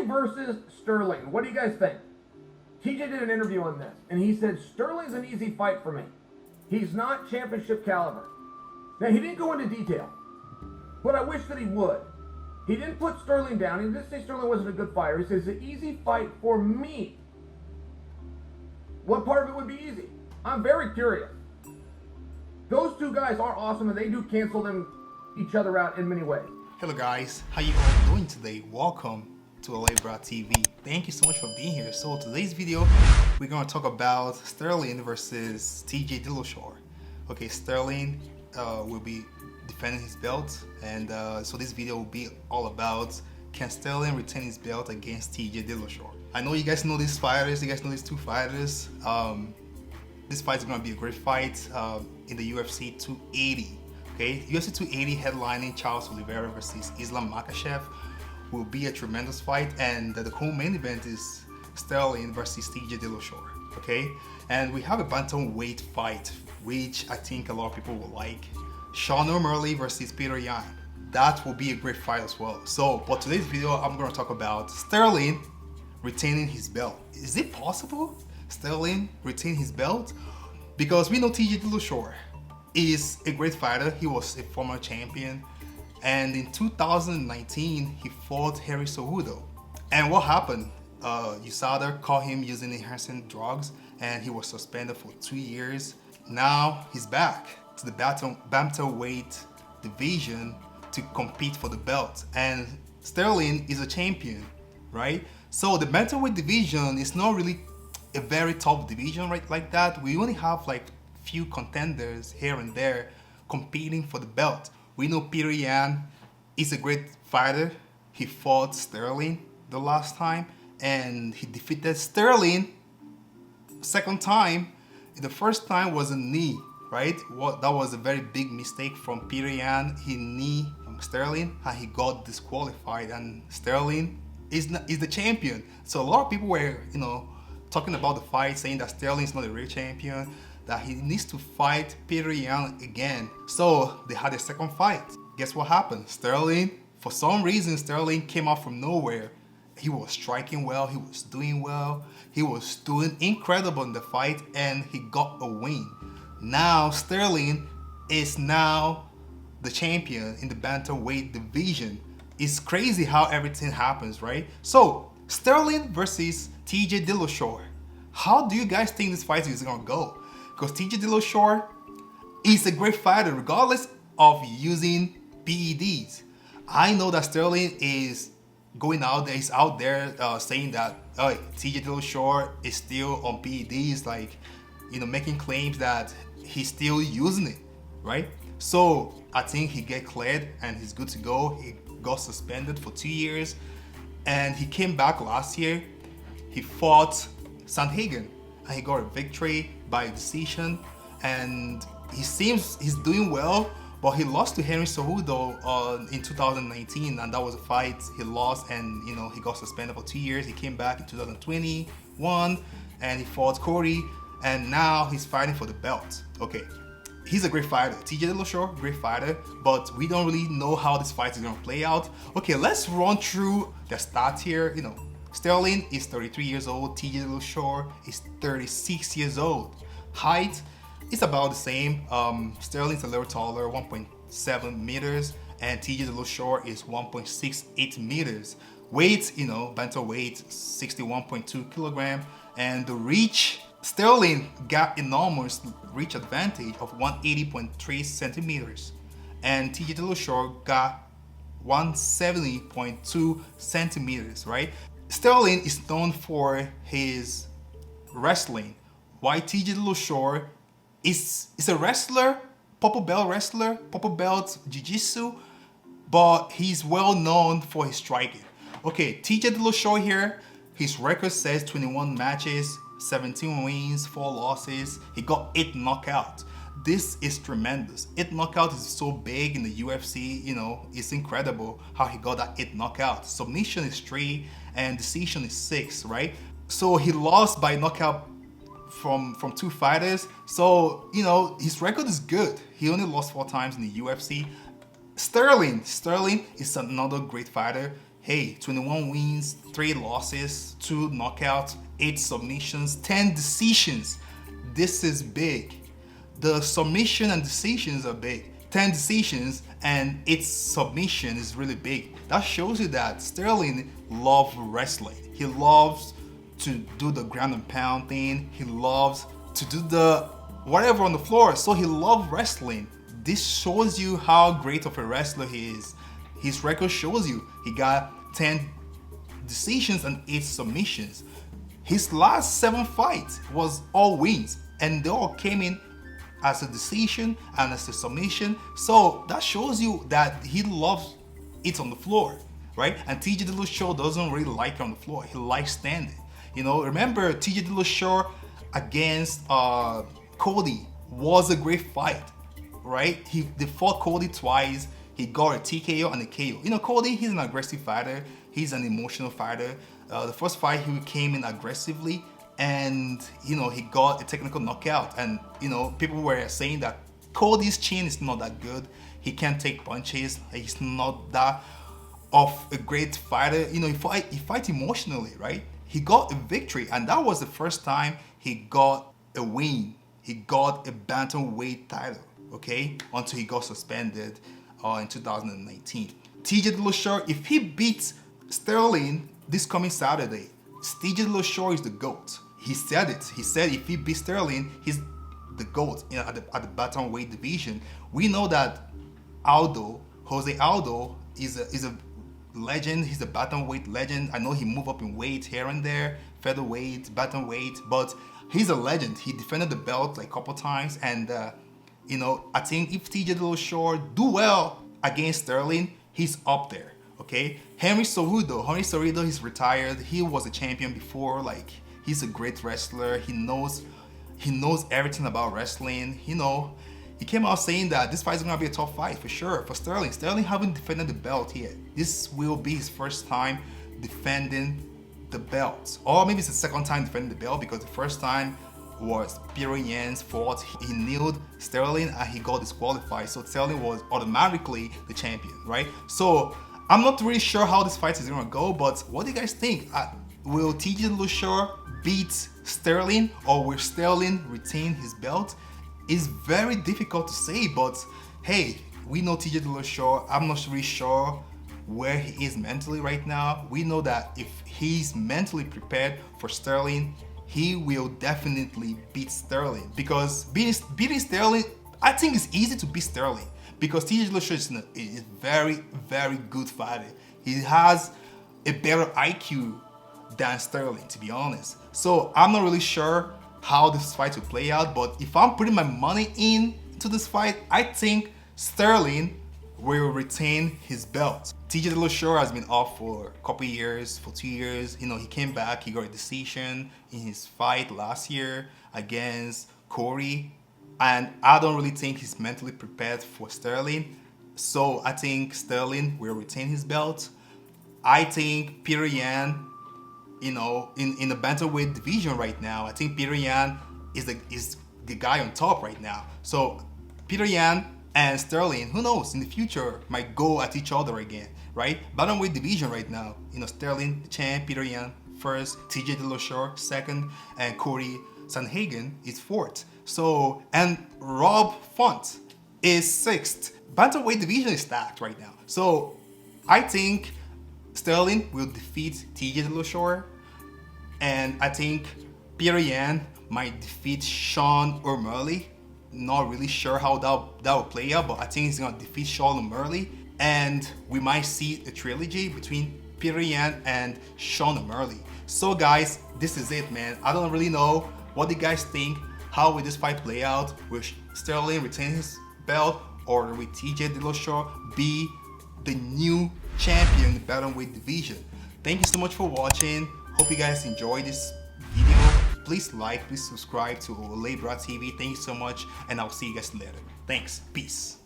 Sterling versus Sterling. What do you guys think? TJ did an interview on this, and he said Sterling's an easy fight for me. He's not championship caliber. Now, he didn't go into detail, but I wish that he would. He didn't put Sterling down. He didn't say Sterling wasn't a good fighter. He says it's an easy fight for me. What part of it would be easy? I'm very curious. Those two guys are awesome, and they do cancel them each other out in many ways. Hello guys, how you all doing today? Welcome to Alebra TV. Thank you so much for being here. So today's video, we're going to talk about Sterling versus TJ Dillashaw. Okay, Sterling will be defending his belt, and so this video will be all about, can Sterling retain his belt against TJ Dillashaw? I know you guys know these fighters, you guys know these two fighters. This fight is going to be a great fight in the UFC 280. Okay, UFC 280 headlining Charles Oliveira versus Islam Makhachev will be a tremendous fight, and the co-main event is Sterling versus TJ Dillashaw. Okay, and we have a bantamweight fight, which I think a lot of people will like. Sean O'Malley versus Peter Yan. That will be a great fight as well. So, but today's video, I'm going to talk about Sterling retaining his belt. Is it possible Sterling retain his belt? Because we know TJ Dillashaw is a great fighter. He was a former champion, and in 2019 he fought Henry Cejudo. And what happened? USADA caught him using enhancing drugs, and he was suspended for 2 years. Now he's back to the bantamweight division to compete for the belt, and Sterling is a champion, right? So the bantamweight division is not really a very top division, right? Like that, we only have like few contenders here and there competing for the belt. We know Peter Yan is a great fighter. He fought Sterling the last time, and he defeated Sterling second time. The first time was a knee, right? That was a very big mistake from Peter Yan. He knee Sterling and he got disqualified, and Sterling is the champion. So a lot of people were, talking about the fight, saying that Sterling is not a real champion, that he needs to fight Peter Yan again. So they had a second fight. Guess what happened? Sterling, for some reason, Sterling came out from nowhere. He was striking well, he was doing well, he was doing incredible in the fight, and he got a win. Now Sterling is now the champion in the bantamweight division. It's crazy how everything happens, right? So Sterling versus TJ Dillashaw. How do you guys think this fight is gonna go? Because TJ Dillashaw is a great fighter regardless of using PEDs. I know that Sterling is going out there, he's out there saying that TJ Dillashaw is still on PEDs, like, making claims that he's still using it, right? So I think he get cleared and he's good to go. He got suspended for 2 years, and he came back last year. He fought Sandhagen and he got a victory by decision, and he seems he's doing well, but he lost to Henry Cejudo in 2019, and that was a fight he lost, and he got suspended for 2 years. He came back in 2021 and he fought Corey, and now he's fighting for the belt. Okay, he's a great fighter. TJ Dillashaw, great fighter, but we don't really know how this fight is gonna play out. Okay, let's run through the stats here. Sterling is 33 years old, TJ Dillashaw is 36 years old. Height is about the same. Sterling's a little taller, 1.7 meters, and TJ Dillashaw is 1.68 meters. Weight, bantamweight, 61.2 kilogram, and the reach, Sterling got enormous reach advantage of 180.3 centimeters, and TJ Dillashaw got 170.2 centimeters, right? Sterling is known for his wrestling, while TJ Dillashaw is a wrestler, purple belt wrestler, purple belt jiu-jitsu, but he's well known for his striking. Okay, TJ Dillashaw here, his record says 21 matches, 17 wins, 4 losses. He got 8 knockouts. This is tremendous. 8 knockouts is so big in the UFC, it's incredible how he got that 8 knockouts. Submission is 3 and decision is 6, right? So he lost by knockout from 2 fighters. So, his record is good. He only lost 4 times in the UFC. Sterling is another great fighter. Hey, 21 wins, 3 losses, 2 knockouts, 8 submissions, 10 decisions. This is big. The submission and decisions are big. 10 decisions and 8 submission is really big. That shows you that Sterling loves wrestling. He loves to do the ground and pound thing. He loves to do the whatever on the floor. So he loves wrestling. This shows you how great of a wrestler he is. His record shows you he got 10 decisions and 8 submissions. His last 7 fights was all wins, and they all came in as a decision and as a submission. So that shows you that he loves it on the floor, right? And TJ Dillashaw doesn't really like it on the floor. He likes standing. You know, remember TJ Dillashaw against Cody was a great fight, right? They fought Cody twice. He got a TKO and a KO. You know, Cody, he's an aggressive fighter. He's an emotional fighter. The first fight, he came in aggressively, and, you know, he got a technical knockout. And, you know, people were saying that Cody's chin is not that good. He can't take punches. He's not that of a great fighter. You know, he fight emotionally, right? He got a victory, and that was the first time he got a win. He got a bantamweight title, okay? Until he got suspended in 2019. TJ Dillashaw, if he beats Sterling this coming Saturday, TJ Dillashaw is the GOAT. He said it. He said if he beats Sterling, he's the GOAT at the bantamweight division. We know that Jose Aldo is a legend. He's a bantamweight legend. I know he moved up in weight here and there, featherweight, bantamweight, but he's a legend. He defended the belt like a couple times, and you know, I think if TJ Dillashaw do well against Sterling, he's up there, okay? Henry Cejudo, he's retired. He was a champion before. Like, he's a great wrestler. He knows everything about wrestling. You know, he came out saying that this fight is gonna be a tough fight for sure for Sterling. Sterling haven't defended the belt yet. This will be his first time defending the belt, or maybe it's the second time defending the belt, because the first time was Petr Yan's fault. He kneeled Sterling and he got disqualified, so Sterling was automatically the champion, right? So I'm not really sure how this fight is gonna go, but what do you guys think? Will TJ Dillashaw beat Sterling, or will Sterling retain his belt? It's very difficult to say, but hey, we know TJ Dillashaw. I'm not really sure where he is mentally right now. We know that if he's mentally prepared for Sterling, he will definitely beat Sterling, because beating Sterling, I think it's easy to beat Sterling, because TJ Dillashaw is a very, very good fighter. He has a better IQ than Sterling, to be honest. So I'm not really sure how this fight will play out, but if I'm putting my money into this fight, I think Sterling will retain his belt. TJ Dillashaw has been off for a couple years, for 2 years. You know, he came back, he got a decision in his fight last year against Corey, and I don't really think he's mentally prepared for Sterling. So I think Sterling will retain his belt. I think Petr Yan, you know, in the bantamweight division right now, I think Petr Yan is the guy on top right now. So Petr Yan and Sterling, who knows, in the future might go at each other again, right? Bantamweight division right now, you know, Sterling, the champ, Petr Yan first, TJ Dillashaw second, and Corey Sandhagen is fourth. So, and Rob Font is sixth. Bantamweight division is stacked right now. So I think Sterling will defeat TJ Dillashaw, and I think Petr Yan might defeat Sean O'Malley. Not really sure how that will play out, but I think he's gonna defeat Sean O'Malley, and we might see a trilogy between Petr Yan and Sean O'Malley. So guys, this is it, man. I don't really know what you guys think. How will this fight play out? Will Sterling retain his belt, or will TJ Dillashaw be the new champion in the bantamweight division? Thank you so much for watching. Hope you guys enjoyed this video. Please like, please subscribe to Aljamain TV. Thank you so much, and I'll see you guys later. Thanks. Peace.